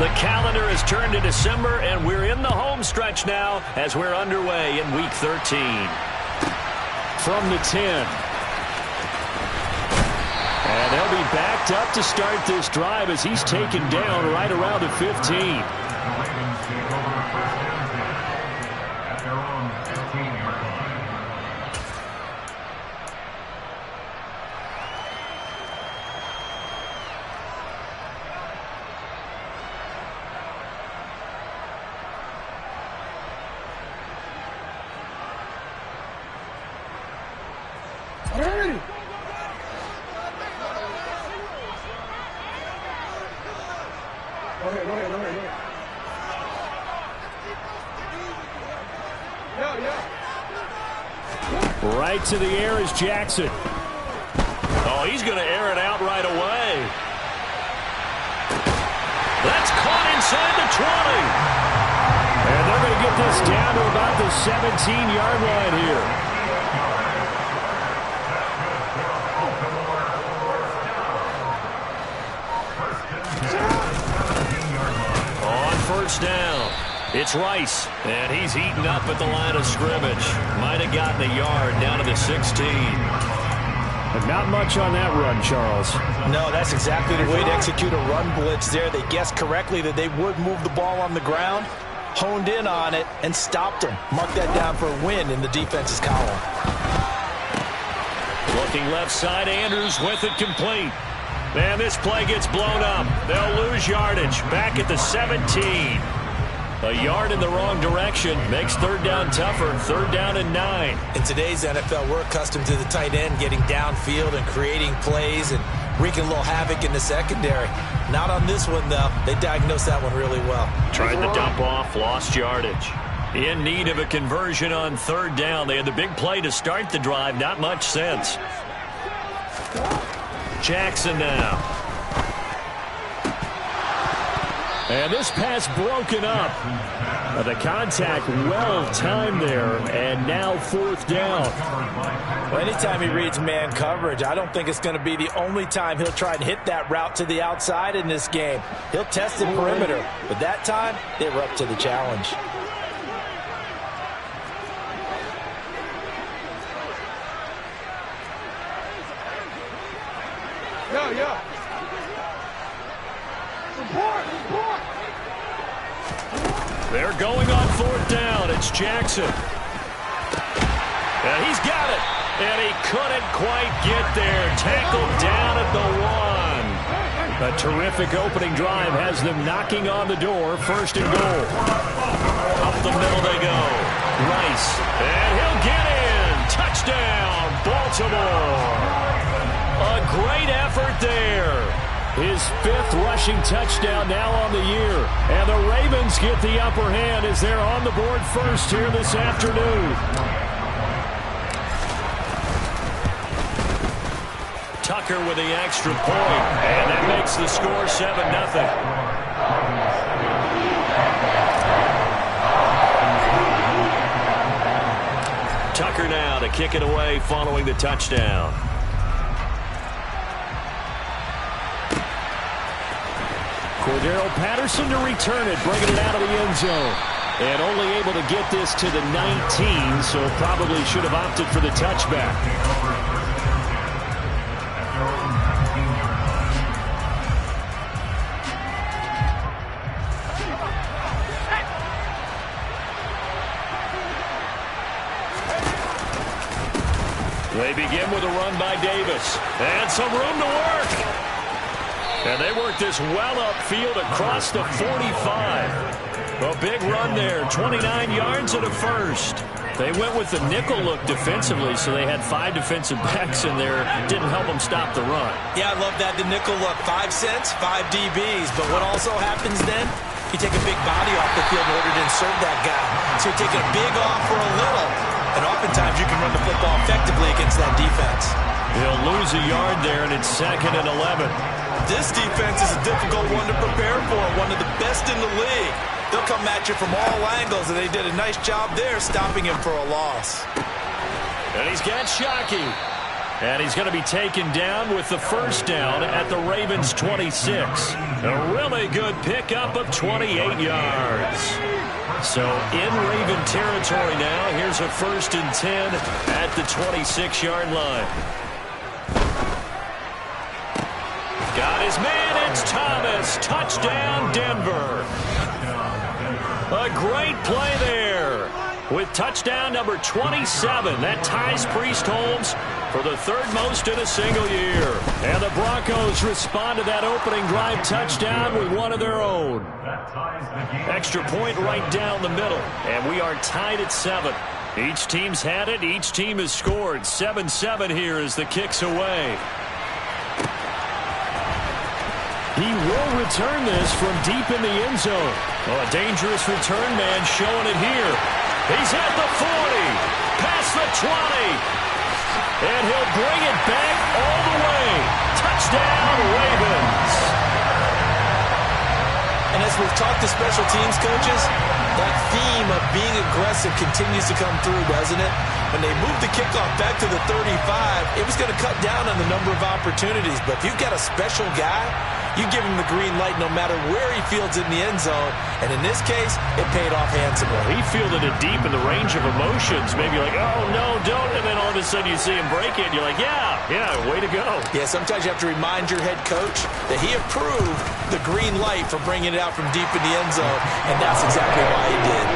The calendar has turned to December, and we're in the home stretch now as we're underway in Week 13. From the 10. And they'll be backed up to start this drive as he's taken down right around the 15. Right to the air is Jackson. Oh, he's going to air it out right away. That's caught inside the 20. And they're going to get this down to about the 17-yard line here. On first down. It's Rice, and he's heating up at the line of scrimmage. Might have gotten a yard down to the 16. But not much on that run, Charles. No, that's exactly the way to execute a run blitz there. They guessed correctly that they would move the ball on the ground, honed in on it, and stopped them. Mark that down for a win in the defense's column. Looking left side, Andrews with it complete. Man, this play gets blown up. They'll lose yardage. Back at the 17. A yard in the wrong direction makes third down tougher. Third down and 9. In today's NFL, we're accustomed to the tight end getting downfield and creating plays and wreaking a little havoc in the secondary. Not on this one, though. They diagnosed that one really well. Tried the dump off, lost yardage. In need of a conversion on third down. They had the big play to start the drive. Not much sense. Jackson now. And this pass broken up. The contact well timed there, and now fourth down. Well, anytime he reads man coverage, I don't think it's going to be the only time he'll try and hit that route to the outside in this game. He'll test the perimeter, but that time they were up to the challenge. They're going on fourth down. It's Jackson. And he's got it. And he couldn't quite get there. Tackled down at the 1. A terrific opening drive has them knocking on the door. First and goal. Up the middle they go. Rice. And he'll get in. Touchdown, Baltimore. A great effort there. His fifth rushing touchdown now on the year. And the Ravens get the upper hand as they're on the board first here this afternoon. Tucker with the extra point. And that makes the score 7-0. Tucker now to kick it away following the touchdown. Cordero Patterson to return it, bringing it out of the end zone. And only able to get this to the 19, so probably should have opted for the touchback. They begin with a run by Davis. And some room to work. And they work this well upfield across the 45. A big run there, 29 yards and a first. They went with the nickel look defensively, so they had 5 defensive backs in there. Didn't help them stop the run. Yeah, I love that, the nickel look. 5 cents, 5 DBs. But what also happens then? You take a big body off the field in order to insert that guy. So you're taking a big off for a little. And oftentimes you can run the football effectively against that defense. He'll lose a yard there, and it's 2nd and 11. This defense is a difficult one to prepare for, one of the best in the league. They'll come at you from all angles, and they did a nice job there stopping him for a loss. And he's got Shockey. And he's going to be taken down with the first down at the Ravens' 26. A really good pickup of 28 yards. So in Raven territory now, here's a 1st and 10 at the 26-yard line. Got his man, it's Thomas. Touchdown, Denver. A great play there with touchdown number 27. That ties Priest-Holmes for the 3rd most in a single year. And the Broncos respond to that opening drive touchdown with one of their own. Extra point right down the middle. And we are tied at 7. Each team's had it. Each team has scored. 7-7 here as the kick's away. He will return this from deep in the end zone. Oh, a dangerous return man showing it here. He's at the 40, past the 20, and he'll bring it back all the way. Touchdown, Ravens. And as we've talked to special teams coaches, that theme of being aggressive continues to come through, doesn't it? When they moved the kickoff back to the 35, it was going to cut down on the number of opportunities. But if you've got a special guy, you give him the green light no matter where he fields it in the end zone. And in this case, it paid off handsomely. He fielded it deep in the range of emotions. Maybe like, oh, no, don't. And then all of a sudden you see him break it. And you're like, yeah, way to go. Yeah, sometimes you have to remind your head coach that he approved the green light for bringing it out from deep in the end zone. And that's exactly why he did.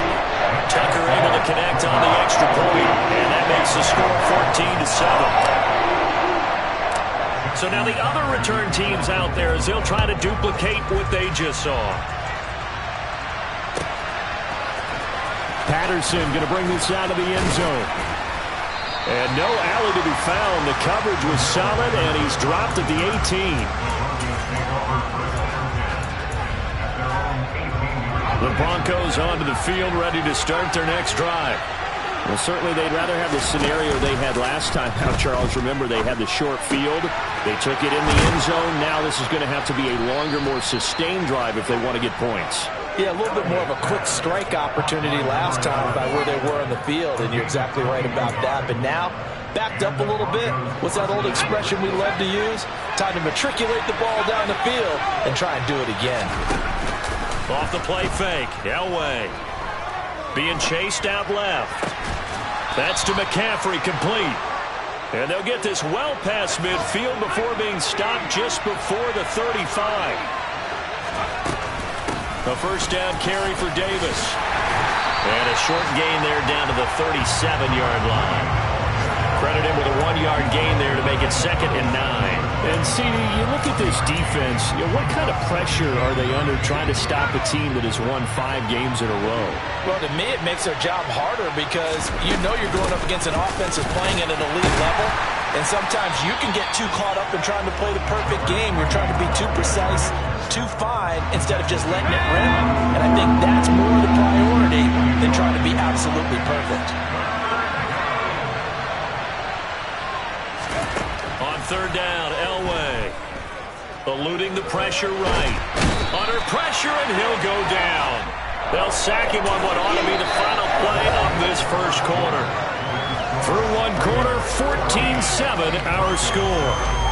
Tucker able to connect on the extra point. And that makes the score 14-7. So now the other return teams out there as they'll try to duplicate what they just saw. Patterson going to bring this out of the end zone. And no alley to be found. The coverage was solid, and he's dropped at the 18. The Broncos onto the field, ready to start their next drive. Well, certainly they'd rather have the scenario they had last time out, Charles. Remember, they had the short field. They took it in the end zone. Now this is going to have to be a longer, more sustained drive if they want to get points. Yeah, a little bit more of a quick strike opportunity last time by where they were on the field, and you're exactly right about that. But now, backed up a little bit. What's that old expression we love to use? Time to matriculate the ball down the field and try and do it again. Off the play fake. Elway being chased out left. That's to McCaffrey, complete. And they'll get this well past midfield before being stopped just before the 35. A first down carry for Davis. And a short gain there down to the 37-yard line. Credit him with a 1-yard gain there to make it 2nd and 9. And, CD, you look at this defense, what kind of pressure are they under trying to stop a team that has won 5 games in a row? Well, to me, it makes their job harder because you know you're going up against an offense that's playing at an elite level, and sometimes you can get too caught up in trying to play the perfect game. You're trying to be too precise, too fine, instead of just letting it rip. And I think that's more the priority than trying to be absolutely perfect. On 3rd down, Elway eluding the pressure right. Under pressure, and he'll go down. They'll sack him on what ought to be the final play of this first quarter. Through one quarter, 14-7 our score.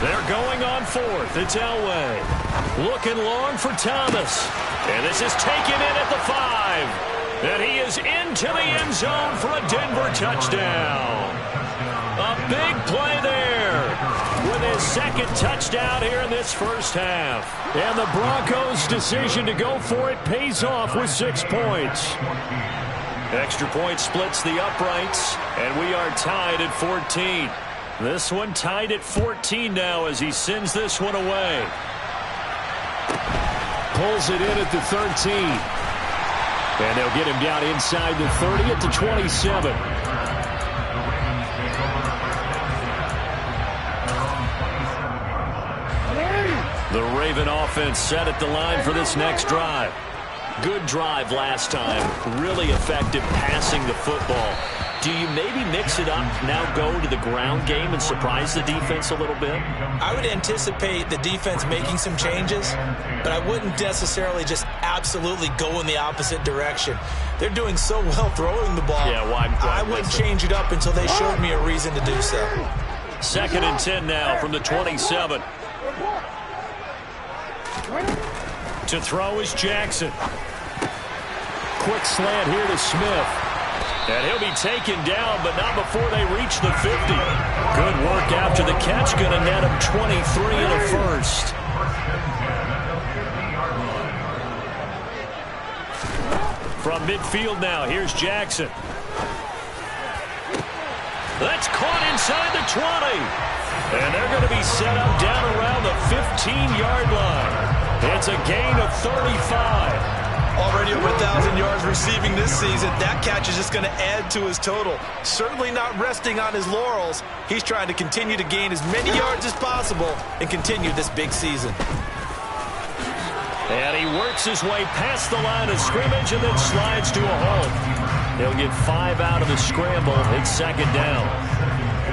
They're going on 4th. It's Elway. Looking long for Thomas. And this is taken in at the 5. And he is into the end zone for a Denver touchdown. A big play there with his 2nd touchdown here in this first half. And the Broncos' decision to go for it pays off with 6 points. Extra point splits the uprights, and we are tied at 14. This one tied at 14 now as he sends this one away. Pulls it in at the 13. And they'll get him down inside the 30 at the 27. The Raven offense set at the line for this next drive. Good drive last time. Really effective passing the football. Do you maybe mix it up, now go to the ground game and surprise the defense a little bit? I would anticipate the defense making some changes, but I wouldn't necessarily just absolutely go in the opposite direction. They're doing so well throwing the ball. Yeah, why I wouldn't change it up until they showed me a reason to do so. 2nd and 10 now from the 27. To throw is Jackson. Quick slant here to Smith. And he'll be taken down, but not before they reach the 50. Good work after the catch. Going to net him 23 and a first. From midfield now, here's Jackson. That's caught inside the 20. And they're going to be set up down around the 15-yard line. It's a gain of 35. Already over 1,000 yards receiving this season. That catch is just going to add to his total. Certainly not resting on his laurels. He's trying to continue to gain as many yards as possible and continue this big season. And he works his way past the line of scrimmage and then slides to a hole. He'll get 5 out of the scramble. It's 2nd down.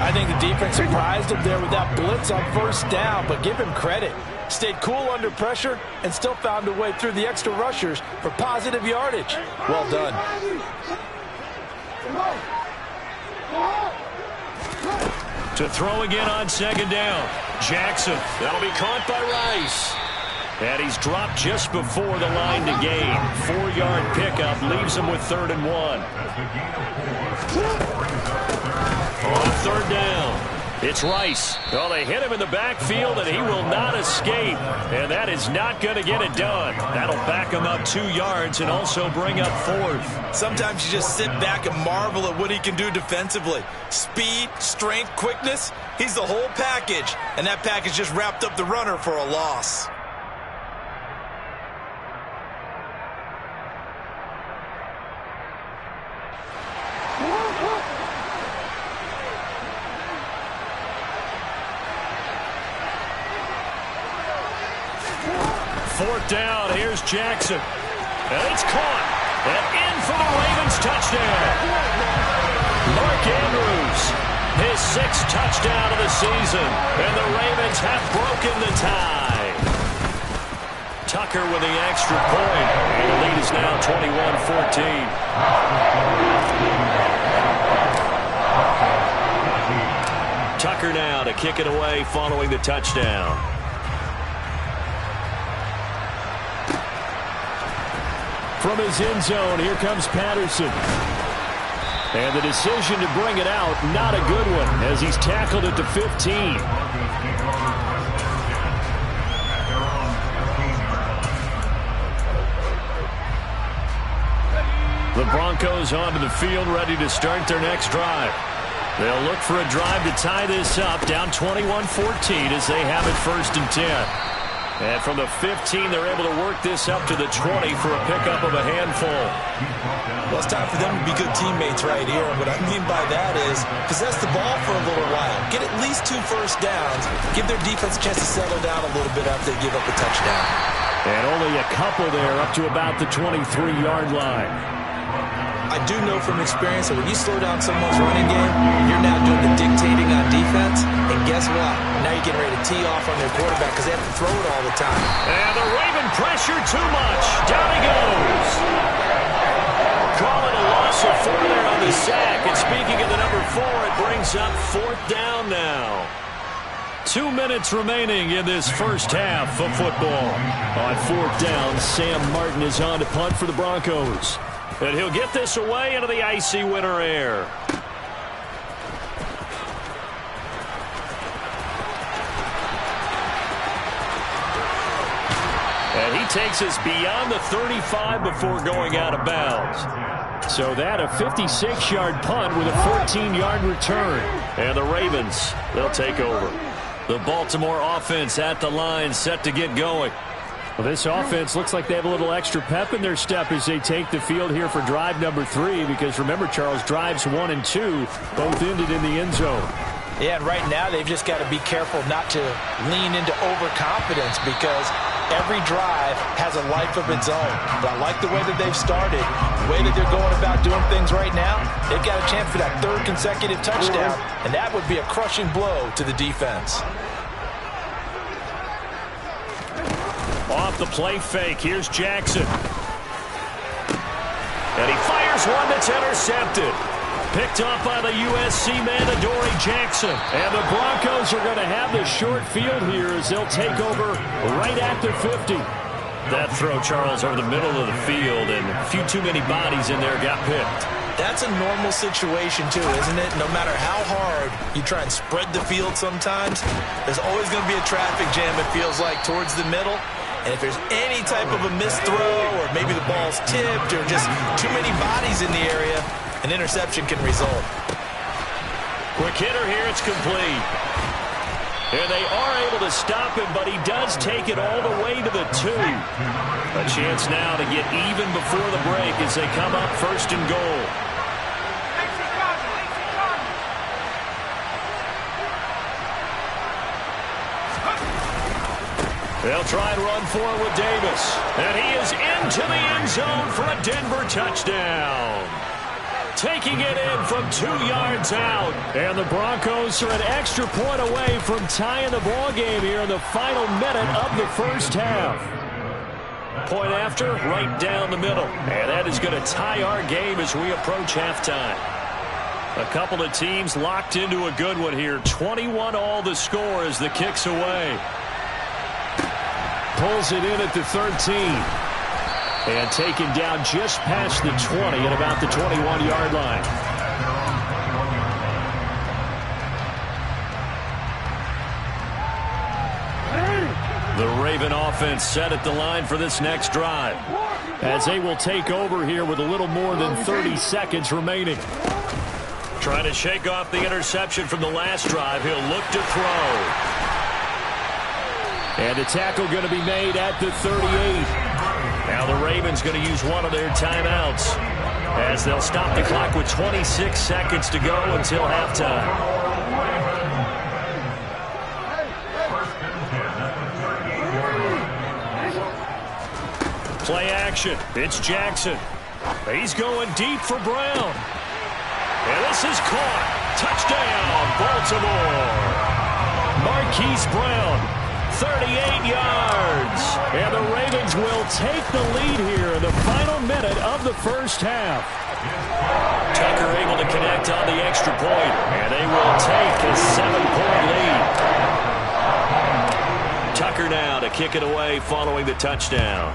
I think the defense surprised him there with that blitz on 1st down, but give him credit. Stayed cool under pressure and still found a way through the extra rushers for positive yardage. Well done. To throw again on 2nd down. Jackson. That'll be caught by Rice. And he's dropped just before the line to gain. 4-yard pickup leaves him with 3rd and 1. On 3rd down. It's Rice. Well, they hit him in the backfield, and he will not escape. And that is not going to get it done. That'll back him up 2 yards and also bring up 4th. Sometimes you just sit back and marvel at what he can do defensively. Speed, strength, quickness. He's the whole package. And that package just wrapped up the runner for a loss. Fourth down, here's Jackson. And it's caught. And in for the Ravens touchdown. Mark Andrews, his 6th touchdown of the season. And the Ravens have broken the tie. Tucker with the extra point. And the lead is now 21-14. Tucker now to kick it away following the touchdown. From his end zone, here comes Patterson. And the decision to bring it out, not a good one, as he's tackled at the 15. The Broncos onto the field, ready to start their next drive. They'll look for a drive to tie this up, down 21-14 as they have it 1st and 10. And from the 15, they're able to work this up to the 20 for a pickup of a handful. Well, it's time for them to be good teammates right here. And what I mean by that is possess the ball for a little while. Get at least 2 first downs. Give their defense a chance to settle down a little bit after they give up a touchdown. And only a couple there up to about the 23-yard line. I do know from experience that when you slow down someone's running game, you're now doing the dictating on defense. And guess what? Now you're getting ready to tee off on their quarterback because they have to throw it all the time. And the Raven pressure too much. Down he goes. Calling a loss of 4 there on the sack. And speaking of the number 4, it brings up 4th down now. 2 minutes remaining in this first half of football. On 4th down, Sam Martin is on to punt for the Broncos. And he'll get this away into the icy winter air. And he takes us beyond the 35 before going out of bounds. So that a 56-yard punt with a 14-yard return. And the Ravens, they'll take over. The Baltimore offense at the line, set to get going. Well, this offense looks like they have a little extra pep in their step as they take the field here for drive number 3, because remember, Charles, drives 1 and 2 both ended in the end zone. Yeah, and right now they've just got to be careful not to lean into overconfidence because every drive has a life of its own. But I like the way that they've started, the way that they're going about doing things right now. They've got a chance for that third consecutive touchdown, and that would be a crushing blow to the defense. Off the play fake, here's Jackson. And he fires one that's intercepted. Picked off by the USC man, Adoree Jackson. And the Broncos are going to have the short field here as they'll take over right at the 50. That throw, Charles, over the middle of the field, and a few too many bodies in there got picked. That's a normal situation, too, isn't it? No matter how hard you try and spread the field sometimes, there's always going to be a traffic jam, it feels like, towards the middle. And if there's any type of a missed throw or maybe the ball's tipped or just too many bodies in the area, an interception can result. Quick hitter here, it's complete. And they are able to stop him, but he does take it all the way to the 2. A chance now to get even before the break as they come up 1st and goal. They'll try and run forward with Davis. And he is into the end zone for a Denver touchdown. Taking it in from 2 yards out. And the Broncos are an extra point away from tying the ball game here in the final minute of the first half. Point after, right down the middle. And that is going to tie our game as we approach halftime. A couple of teams locked into a good one here. 21-all the score as the kick's away. Pulls it in at the 13. And taken down just past the 20 at about the 21-yard line. The Raven offense set at the line for this next drive, as they will take over here with a little more than 30 seconds remaining. Trying to shake off the interception from the last drive. He'll look to throw. And a tackle going to be made at the 38. Now the Ravens going to use one of their timeouts as they'll stop the clock with 26 seconds to go until halftime. Play action. It's Jackson. He's going deep for Brown. And this is caught. Touchdown, Baltimore. Marquise Brown. 38 yards. And the Ravens will take the lead here in the final minute of the first half. Tucker able to connect on the extra point. And they will take a 7-point lead. Tucker now to kick it away following the touchdown.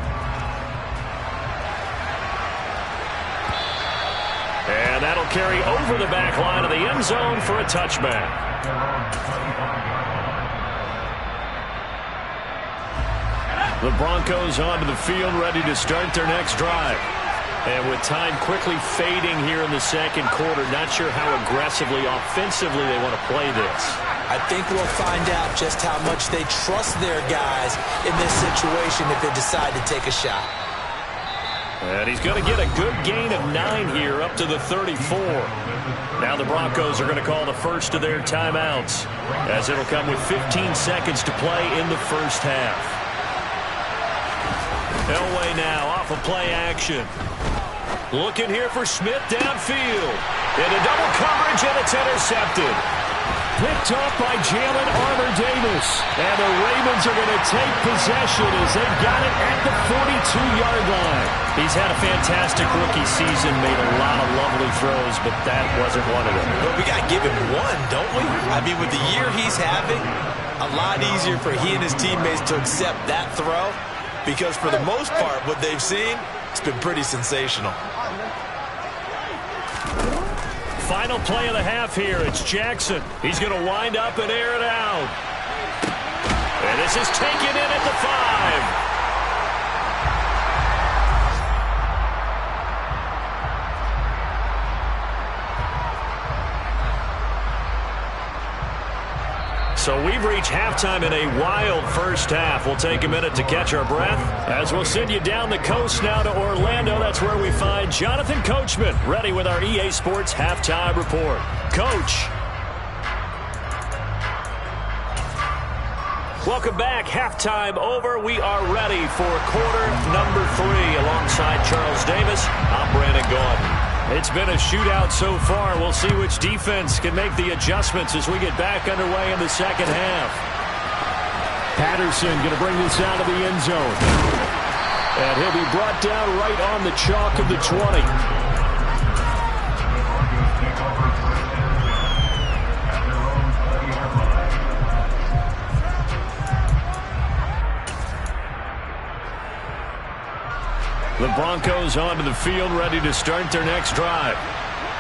And that'll carry over the back line of the end zone for a touchback. The Broncos onto the field, ready to start their next drive. And with time quickly fading here in the second quarter, not sure how aggressively, offensively they want to play this. I think we'll find out just how much they trust their guys in this situation if they decide to take a shot. And he's going to get a good gain of 9 here up to the 34. Now the Broncos are going to call the first of their timeouts, as it'll come with 15 seconds to play in the first half. Elway now off of play action. Looking here for Smith downfield. Into double coverage, and it's intercepted. Picked off by Jalen Armour-Davis. And the Ravens are going to take possession as they've got it at the 42-yard line. He's had a fantastic rookie season, made a lot of lovely throws, but that wasn't one of them. Well, we got to give him one, don't we? I mean, with the year he's having, a lot easier for he and his teammates to accept that throw. Because for the most part, what they've seen, it's been pretty sensational. Final play of the half here. It's Jackson. He's going to wind up and air it out. And this is taken in at the 5. So we've reached halftime in a wild first half. We'll take a minute to catch our breath as we'll send you down the coast now to Orlando. That's where we find Jonathan Coachman ready with our EA Sports Halftime Report. Coach. Welcome back. Halftime over. We are ready for quarter number 3. Alongside Charles Davis, I'm Brandon Gaudin. It's been a shootout so far. We'll see which defense can make the adjustments as we get back underway in the second half. Patterson going to bring this out of the end zone. And he'll be brought down right on the chalk of the 20. The Broncos onto the field, ready to start their next drive.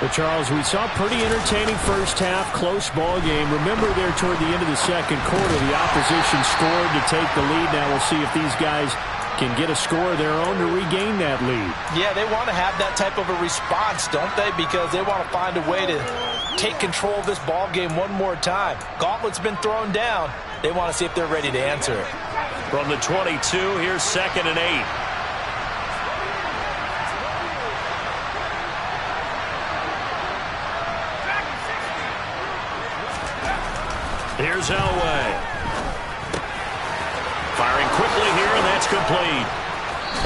But Charles, we saw a pretty entertaining first half, close ball game. Remember there toward the end of the second quarter, the opposition scored to take the lead. Now we'll see if these guys can get a score of their own to regain that lead. Yeah, they want to have that type of a response, don't they? Because they want to find a way to take control of this ball game one more time. Gauntlet's been thrown down. They want to see if they're ready to answer it. From the 22, here's 2nd and 8. Here's Elway. Firing quickly here, and that's complete.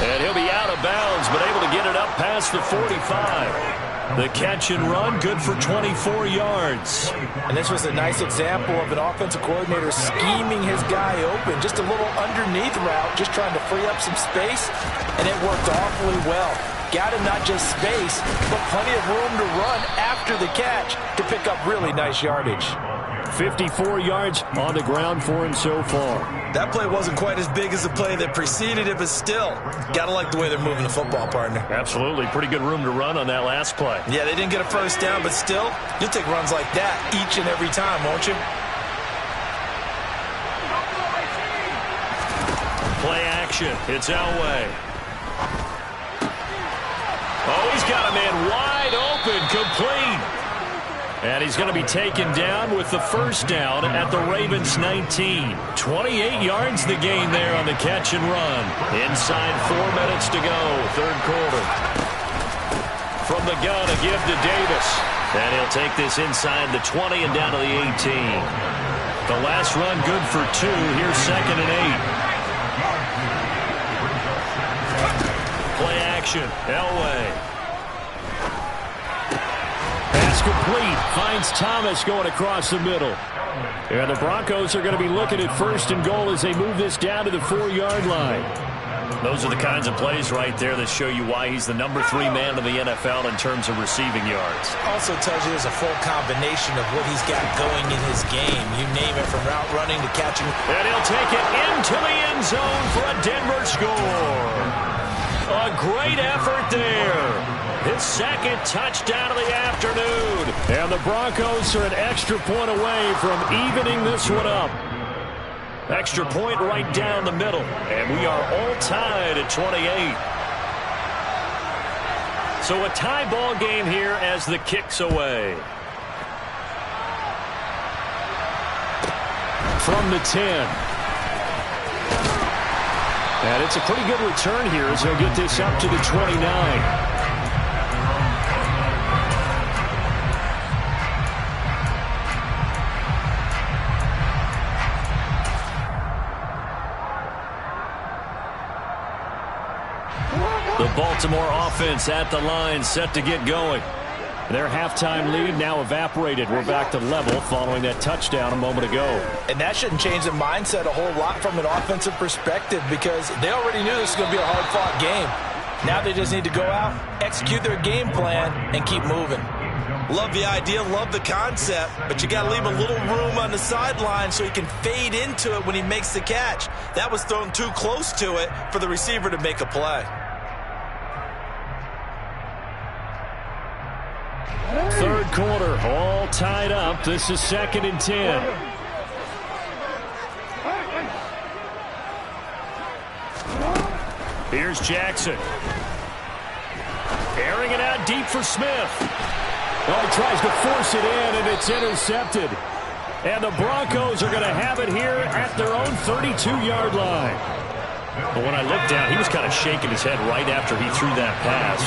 And he'll be out of bounds, but able to get it up past the 45. The catch and run, good for 24 yards. And this was a nice example of an offensive coordinator scheming his guy open. Just a little underneath route, just trying to free up some space, and it worked awfully well. Got him not just space, but plenty of room to run after the catch to pick up really nice yardage. 54 yards on the ground for him so far. That play wasn't quite as big as the play that preceded it, but still, got to like the way they're moving the football, partner. Absolutely. Pretty good room to run on that last play. Yeah, they didn't get a first down, but still, you'll take runs like that each and every time, won't you? Play action. It's Elway. Oh, he's got a man wide open, complete. And he's going to be taken down with the first down at the Ravens' 19. 28 yards the gain there on the catch and run. Inside 4 minutes to go, third quarter. From the gun, a give to Davis. And he'll take this inside the 20 and down to the 18. The last run good for 2. Here's 2nd and 8. Play action. Elway. Pass complete. Finds Thomas going across the middle. And the Broncos are going to be looking at 1st and goal as they move this down to the 4-yard line. Those are the kinds of plays right there that show you why he's the number 3 man in the NFL in terms of receiving yards. Also tells you there's a full combination of what he's got going in his game. You name it, from route running to catching. And he'll take it into the end zone for a Denver score. A great effort there. His 2nd touchdown of the afternoon. And the Broncos are an extra point away from evening this one up. Extra point right down the middle. And we are all tied at 28. So a tie ball game here as the kick's away. From the 10. And it's a pretty good return here as he'll get this up to the 29. The Baltimore offense at the line, set to get going. Their halftime lead now evaporated. We're back to level following that touchdown a moment ago. And that shouldn't change the mindset a whole lot from an offensive perspective, because they already knew this was going to be a hard-fought game. Now they just need to go out, execute their game plan, and keep moving. Love the idea, love the concept, but you got to leave a little room on the sideline so he can fade into it when he makes the catch. That was thrown too close to it for the receiver to make a play. Third quarter, all tied up. This is 2nd and 10. Here's Jackson. Airing it out deep for Smith. Oh, he tries to force it in, and it's intercepted. And the Broncos are going to have it here at their own 32-yard line. Well, when I looked down, he was kind of shaking his head right after he threw that pass.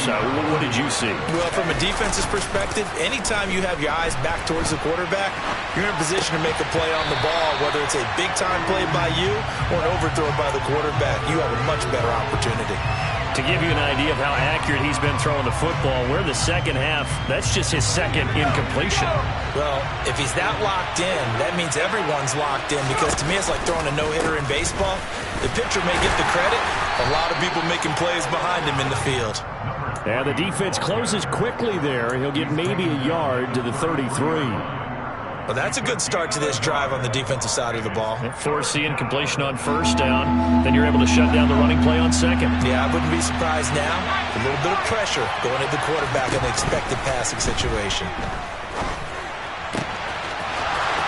What did you see? Well, from a defense's perspective, anytime you have your eyes back towards the quarterback, you're in a position to make a play on the ball, whether it's a big-time play by you or an overthrow by the quarterback. You have a much better opportunity. To give you an idea of how accurate he's been throwing the football, we're in the second half. That's just his second incompletion. Well, if he's that locked in, that means everyone's locked in, because to me it's like throwing a no-hitter in baseball. The pitcher may get the credit, a lot of people making plays behind him in the field. And the defense closes quickly there. He'll get maybe a yard to the 33. Well, that's a good start to this drive on the defensive side of the ball. Force the incompletion on first down. Then you're able to shut down the running play on second. Yeah, I wouldn't be surprised now. A little bit of pressure going at the quarterback in an expected passing situation.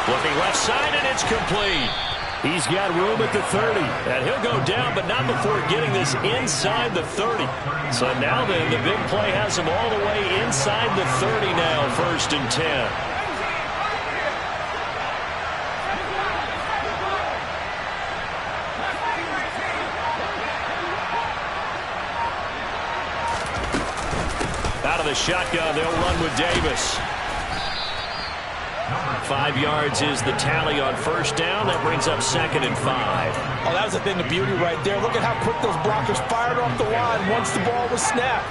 Looking left side, and it's complete. He's got room at the 30. And he'll go down, but not before getting this inside the 30. So now then, the big play has him all the way inside the 30 now, 1st and 10. Out of the shotgun, they'll run with Davis. 5 yards is the tally on first down. That brings up 2nd and 5. Oh, that was a thing of beauty right there. Look at how quick those blockers fired off the line once the ball was snapped.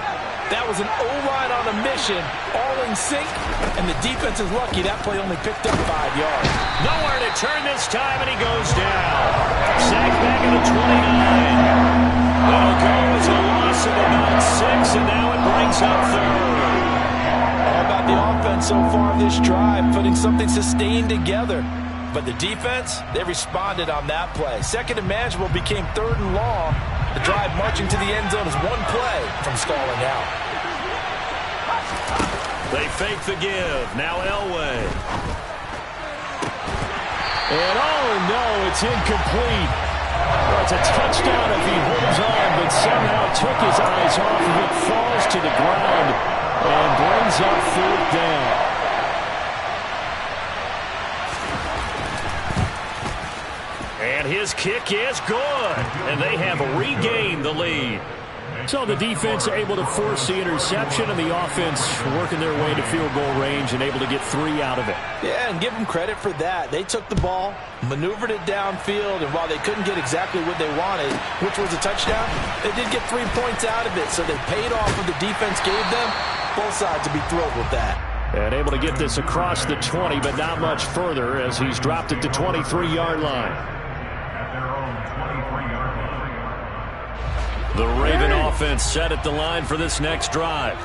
That was an O-line on a mission, all in sync, and the defense is lucky that play only picked up 5 yards. Nowhere to turn this time, and he goes down. Sacked back at the 29. That'll go as a loss of about 6, and now it brings up 3rd. All about the offense so far this drive, putting something sustained together. But the defense, they responded on that play. 2nd and manageable became 3rd and long. The drive marching to the end zone is one play from stalling out. They fake the give. Now Elway. And oh no, it's incomplete. Well, it's a touchdown if he holds on, but somehow took his eyes off of it, falls to the ground, and brings up 4th down. And his kick is good. And they have regained the lead. So the defense able to force the interception, and the offense working their way to field goal range and able to get 3 out of it. Yeah, and give them credit for that. They took the ball, maneuvered it downfield, and while they couldn't get exactly what they wanted, which was a touchdown, they did get 3 points out of it. So they paid off what the defense gave them. Both sides would be thrilled with that. And able to get this across the 20, but not much further as he's dropped at the 23-yard line. The Raven offense set at the line for this next drive.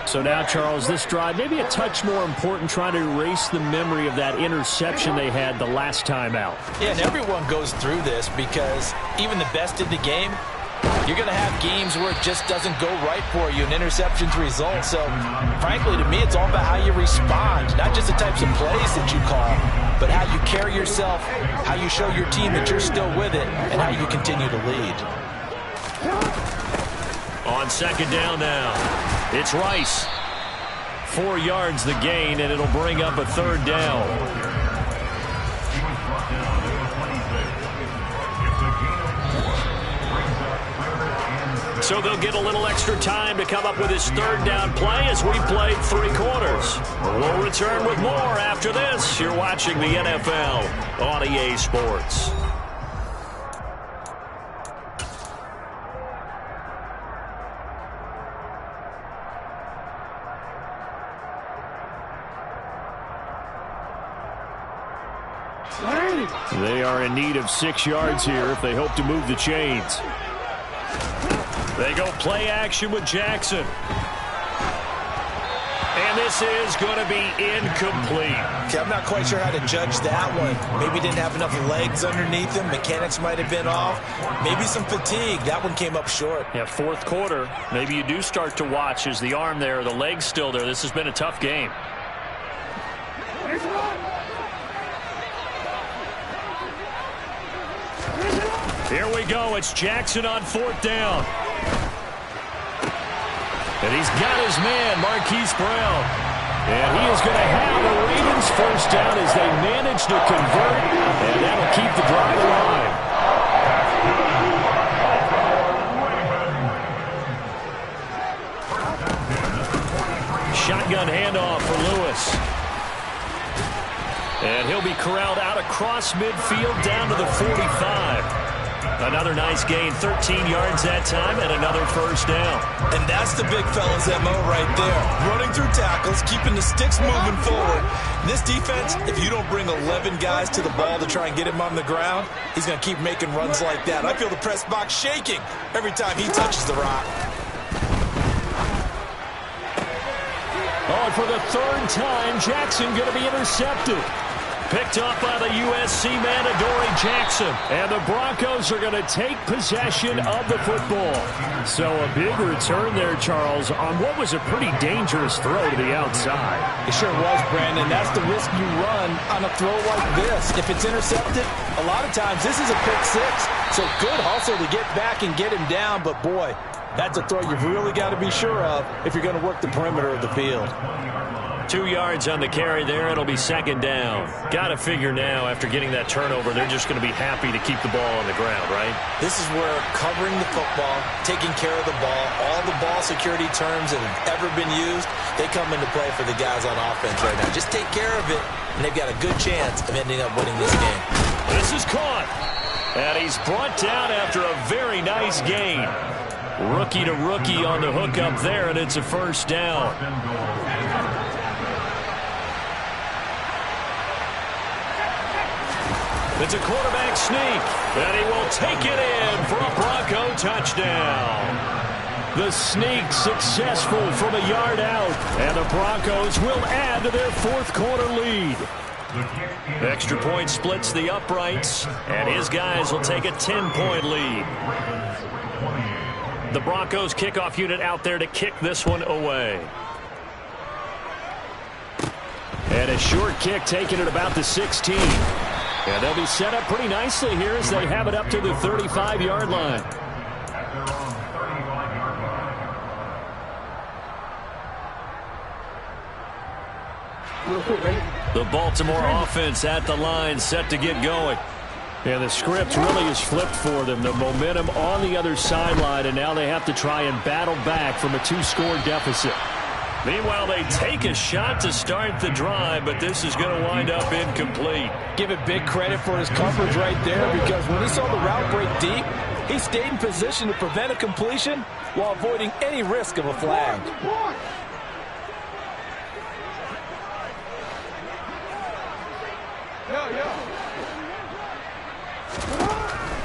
So now, Charles, this drive maybe a touch more important, trying to erase the memory of that interception they had the last time out. Yeah, and everyone goes through this because even the best in the game, you're going to have games where it just doesn't go right for you, and interceptions result. So, frankly, to me, it's all about how you respond, not just the types of plays that you call, but how you carry yourself, how you show your team that you're still with it, and how you continue to lead. On 2nd down now, it's Rice. 4 yards the gain, and it'll bring up a 3rd down. So they'll get a little extra time to come up with his 3rd down play as we played 3 quarters. We'll return with more after this. You're watching the NFL on EA Sports. They are in need of 6 yards here if they hope to move the chains. They go play action with Jackson. And this is going to be incomplete. Okay, I'm not quite sure how to judge that one. Maybe didn't have enough legs underneath him. Mechanics might have been off. Maybe some fatigue. That one came up short. Yeah, 4th quarter. Maybe you do start to watch. Is the arm there, the leg's still there? This has been a tough game. Here we go. It's Jackson on 4th down. And he's got his man, Marquise Brown. And he is going to have the Ravens 1st down as they manage to convert, and that'll keep the drive alive. across midfield down to the 45. Another nice gain, 13 yards that time, and another first down. And that's the big fella's MO right there. Running through tackles, keeping the sticks moving forward. This defense, if you don't bring 11 guys to the ball to try and get him on the ground, he's going to keep making runs like that. I feel the press box shaking every time he touches the rock. Oh, and for the third time, Jackson going to be intercepted. Picked up by the USC man, Adoree Jackson. And the Broncos are going to take possession of the football. So a big return there, Charles, on what was a pretty dangerous throw to the outside. It sure was, Brandon. That's the risk you run on a throw like this. If it's intercepted, a lot of times this is a pick six. So good hustle to get back and get him down. But, boy, that's a throw you've really got to be sure of if you're going to work the perimeter of the field. 2 yards on the carry there. It'll be second down. Got to figure now, after getting that turnover, they're just going to be happy to keep the ball on the ground, right? This is where covering the football, taking care of the ball, all the ball security terms that have ever been used, they come into play for the guys on offense right now. Just take care of it, and they've got a good chance of ending up winning this game. This is caught. And he's brought down after a very nice gain. Rookie to rookie on the hook up there, and it's a first down. It's a quarterback sneak, and he will take it in for a Bronco touchdown. The sneak successful from a yard out, and the Broncos will add to their fourth quarter lead. Extra point splits the uprights, and his guys will take a 10-point lead. The Broncos kickoff unit out there to kick this one away. And a short kick taken at about the 16. And they'll be set up pretty nicely here as they have it up to the 35-yard line. The Baltimore offense at the line, set to get going. And the script really is flipped for them. The momentum on the other sideline, and now they have to try and battle back from a 2-score deficit. Meanwhile, they take a shot to start the drive, but this is going to wind up incomplete. Give it big credit for his coverage right there, because when he saw the route break deep, he stayed in position to prevent a completion while avoiding any risk of a flag.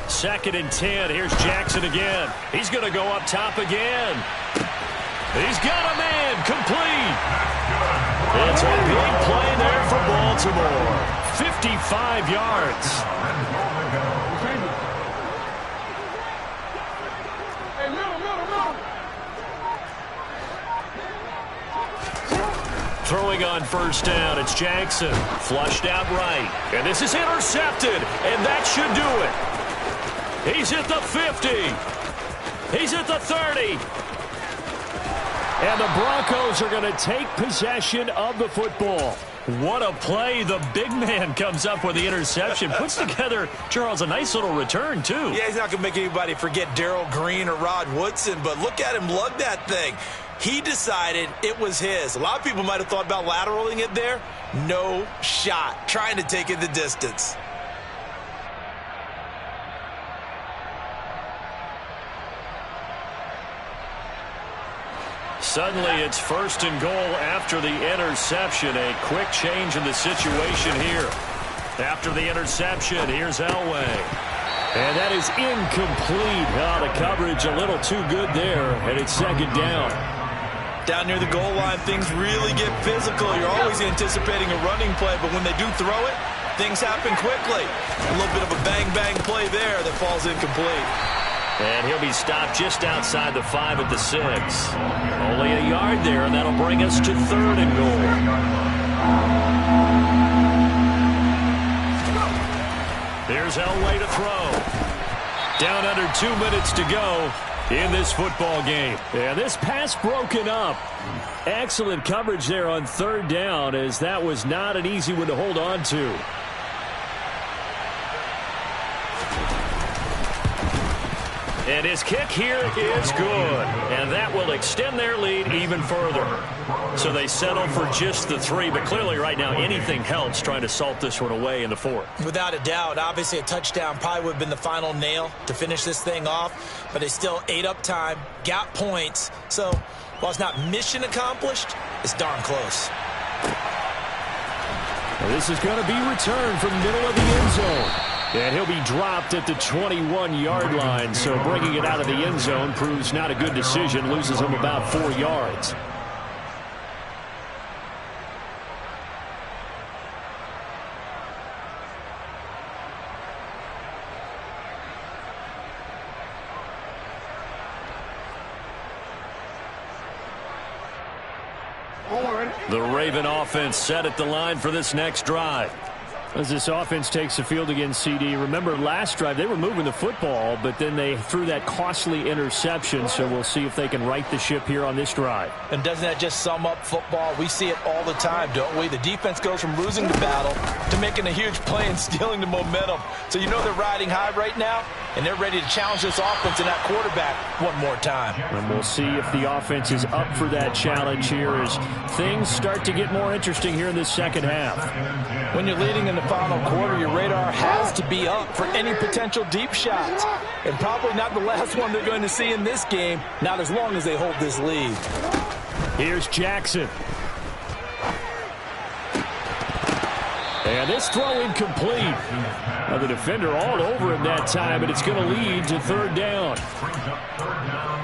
Second and 10. Here's Jackson again. He's going to go up top again. He's got a man complete. It's a big play there for Baltimore. 55 yards. Throwing on first down, it's Jackson. Flushed out right. And this is intercepted, and that should do it. He's at the 50. He's at the 30. And the Broncos are going to take possession of the football. What a play. The big man comes up with the interception. Puts together, Charles, a nice little return, too. Yeah, he's not going to make anybody forget Darrell Green or Rod Woodson, but look at him lug that thing. He decided it was his. A lot of people might have thought about lateraling it there. No shot. Trying to take it the distance. Suddenly, it's first and goal after the interception. A quick change in the situation here. After the interception, here's Elway. And that is incomplete. Oh, the coverage a little too good there, and it's second down. Down near the goal line, things really get physical. You're always anticipating a running play, but when they do throw it, things happen quickly. A little bit of a bang-bang play there that falls incomplete. And he'll be stopped just outside the 5 at the 6. Only a yard there, and that'll bring us to third and goal. Here's Elway to throw. Down under 2 minutes to go in this football game. And this pass broken up. Excellent coverage there on third down, as that was not an easy one to hold on to. And his kick here is good. And that will extend their lead even further. So they settle for just the 3, but clearly right now anything helps trying to salt this one away in the 4th. Without a doubt, obviously a touchdown probably would have been the final nail to finish this thing off, but they still ate up time, got points. So while it's not mission accomplished, it's darn close. Well, this is going to be returned from the middle of the end zone. And he'll be dropped at the 21-yard line, so bringing it out of the end zone proves not a good decision, loses him about 4 yards. The Raven offense set at the line for this next drive. As this offense takes the field against CD, remember last drive they were moving the football, but then they threw that costly interception, so we'll see if they can right the ship here on this drive. And doesn't that just sum up football? We see it all the time, don't we? The defense goes from losing the battle to making a huge play and stealing the momentum. So you know they're riding high right now, and they're ready to challenge this offense and that quarterback one more time. And we'll see if the offense is up for that challenge here as things start to get more interesting here in this second half. When you're leading in the final quarter, your radar has to be up for any potential deep shots. And probably not the last one they're going to see in this game, not as long as they hold this lead. Here's Jackson. And this throw incomplete. Now the defender all over him that time, and it's going to lead to 3rd down.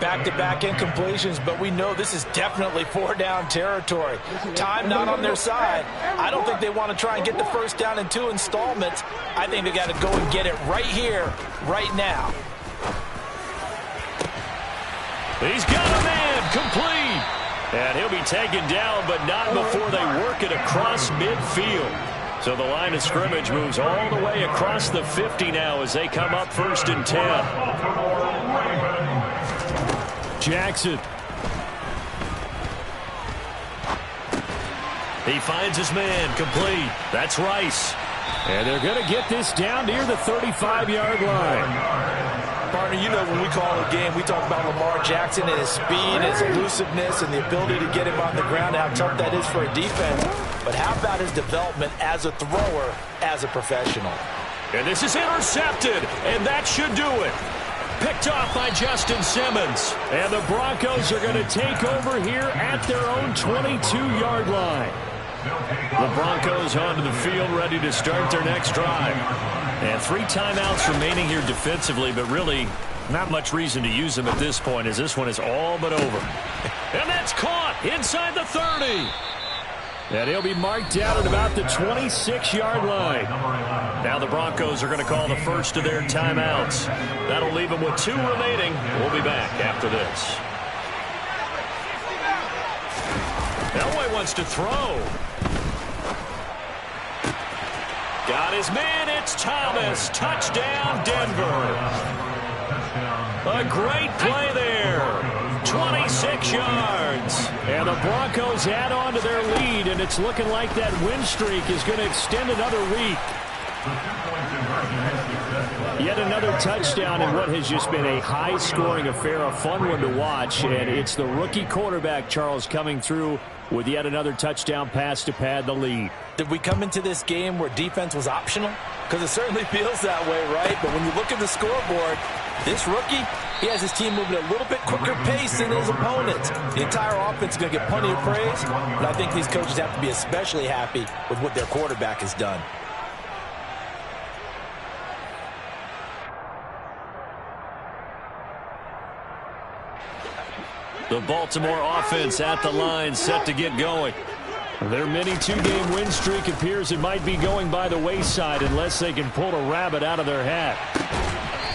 Back-to-back incompletions, but we know this is definitely 4-down territory. Time not on their side. I don't think they want to try and get the first down in 2 installments. I think they got to go and get it right here, right now. He's got a man complete. And he'll be taken down, but not before they work it across midfield. So the line of scrimmage moves all the way across the 50 now as they come up 1st and 10. Jackson. He finds his man complete. That's Rice. And they're going to get this down near the 35-yard line. Partner, you know when we call a game, we talk about Lamar Jackson and his speed, his elusiveness, and the ability to get him on the ground, how tough that is for a defense. But how about his development as a thrower, as a professional? And this is intercepted, and that should do it. Picked off by Justin Simmons. And the Broncos are going to take over here at their own 22-yard line. The Broncos onto the field, ready to start their next drive. And 3 timeouts remaining here defensively, but really not much reason to use them at this point as this one is all but over. And that's caught inside the 30. And he'll be marked down at about the 26-yard line. Now the Broncos are going to call the first of their timeouts. That'll leave them with 2 remaining. We'll be back after this. Elway wants to throw. Got his man, it's Thomas. Touchdown, Denver. A great play there. 26 yards. And the Broncos add on to their lead, and it's looking like that win streak is going to extend another week. Yet another touchdown in what has just been a high-scoring affair, a fun one to watch. And it's the rookie quarterback, Charles, coming through with yet another touchdown pass to pad the lead. Did we come into this game where defense was optional? Because it certainly feels that way, right? But when you look at the scoreboard, this rookie, he has his team moving at a little bit quicker pace than his opponents. The entire offense is going to get plenty of praise, but I think these coaches have to be especially happy with what their quarterback has done. The Baltimore offense at the line, set to get going. Their mini 2-game win streak appears it might be going by the wayside unless they can pull a rabbit out of their hat.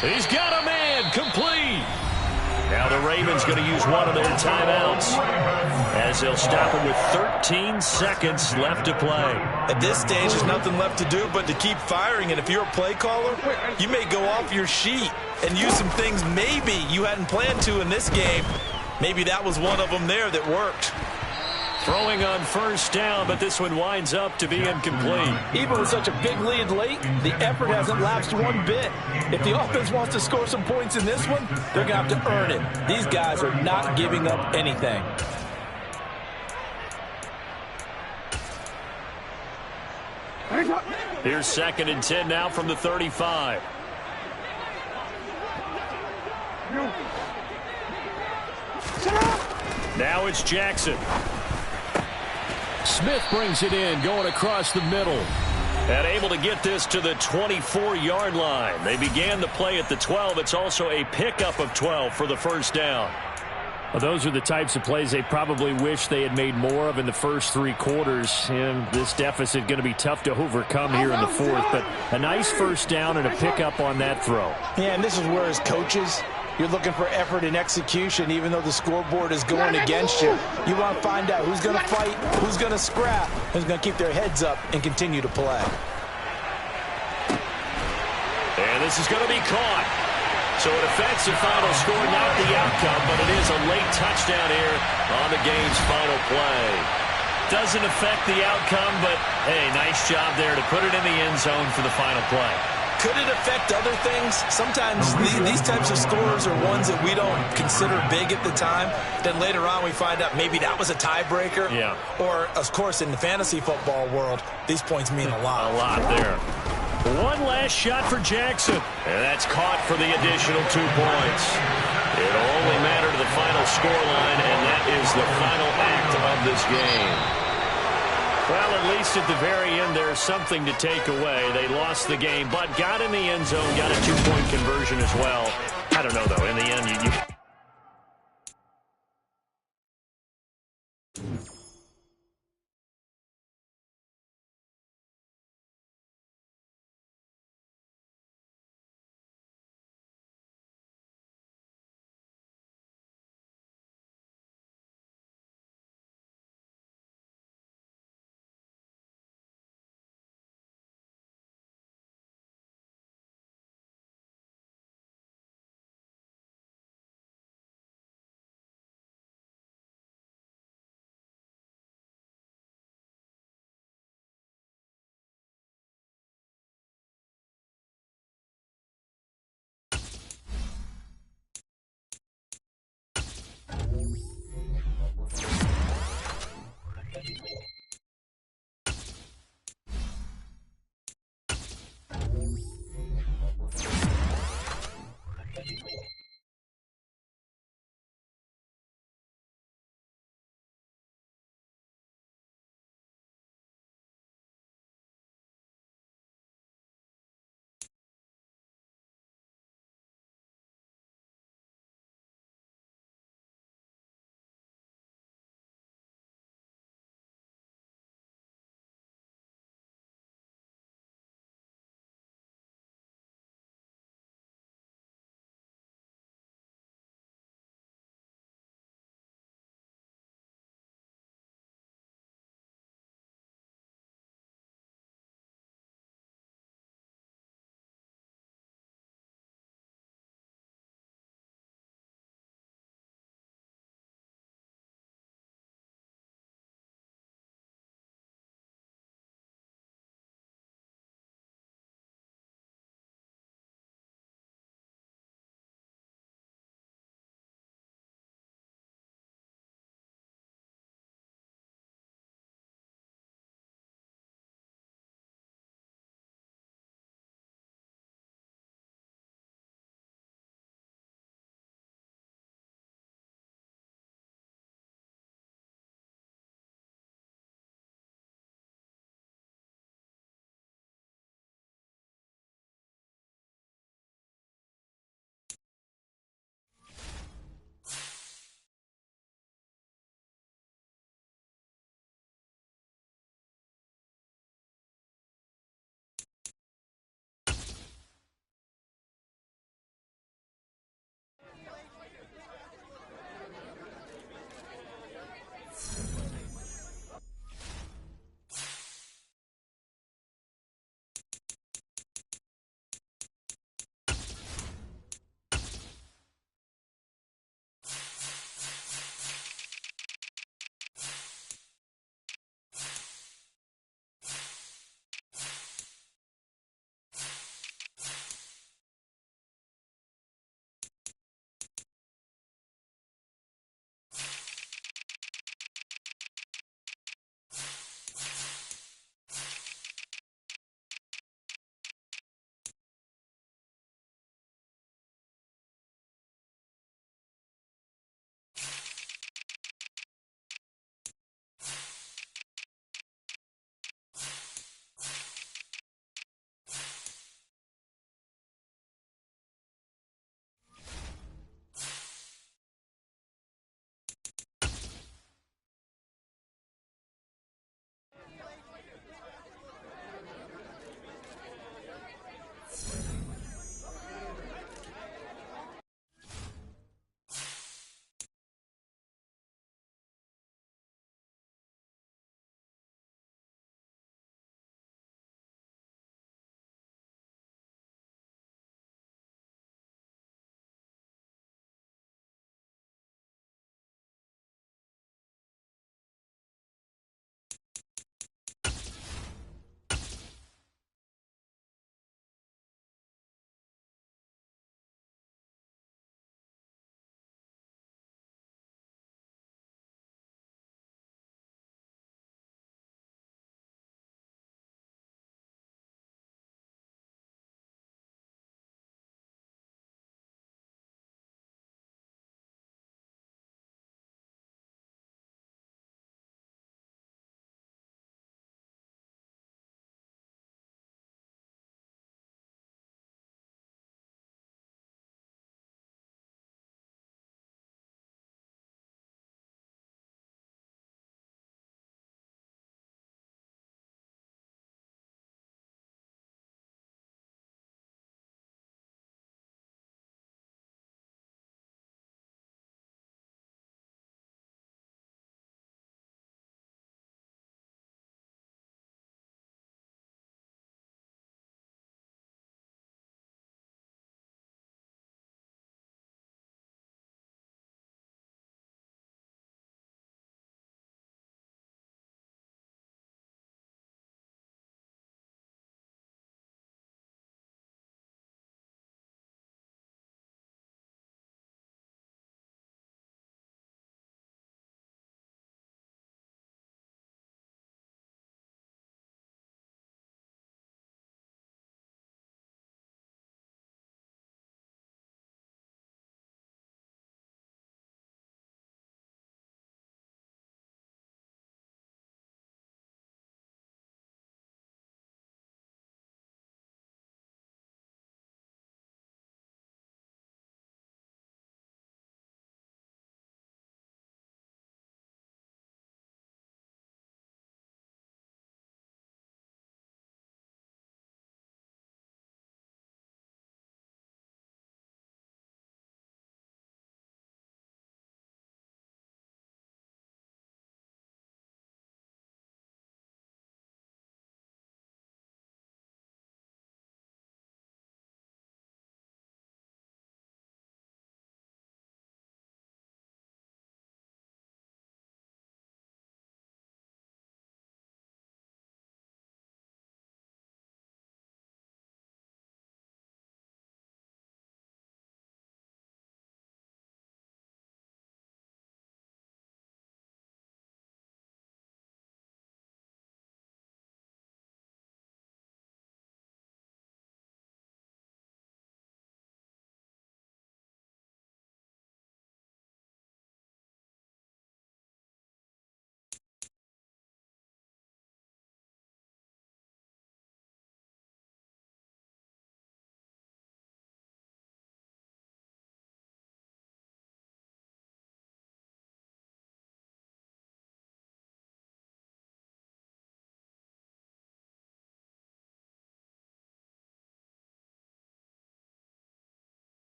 He's got a man, complete. Now the Ravens going to use one of their timeouts as they'll stop him with 13 seconds left to play. At this stage, there's nothing left to do but to keep firing. And if you're a play caller, you may go off your sheet and use some things maybe you hadn't planned to in this game. Maybe that was one of them there that worked. Throwing on first down, but this one winds up to be incomplete. Even with such a big lead late, the effort hasn't lapsed one bit. If the offense wants to score some points in this one, they're going to have to earn it. These guys are not giving up anything. Here's 2nd and 10 now from the 35. Now it's Jackson. Smith brings it in, going across the middle. And able to get this to the 24-yard line. They began the play at the 12. It's also a pickup of 12 for the first down. Well, those are the types of plays they probably wish they had made more of in the first 3 quarters. And this deficit going to be tough to overcome here in the 4th. But a nice first down and a pickup on that throw. Yeah, and this is where as coaches, you're looking for effort and execution, even though the scoreboard is going against you. You want to find out who's going to fight, who's going to scrap, who's going to keep their heads up and continue to play. And this is going to be caught. So it affects the final score, not the outcome, but it is a late touchdown here on the game's final play. Doesn't affect the outcome, but, hey, nice job there to put it in the end zone for the final play. Could it affect other things? Sometimes these types of scores are ones that we don't consider big at the time. Then later on we find out maybe that was a tiebreaker. Yeah. Or, of course, in the fantasy football world, these points mean a lot. A lot there. One last shot for Jackson. And that's caught for the additional 2 points. It'll only matter to the final scoreline, and that is the final act of this game. Well, at least at the very end, there's something to take away. They lost the game, but got in the end zone, got a 2-point conversion as well. I don't know, though. In the end, you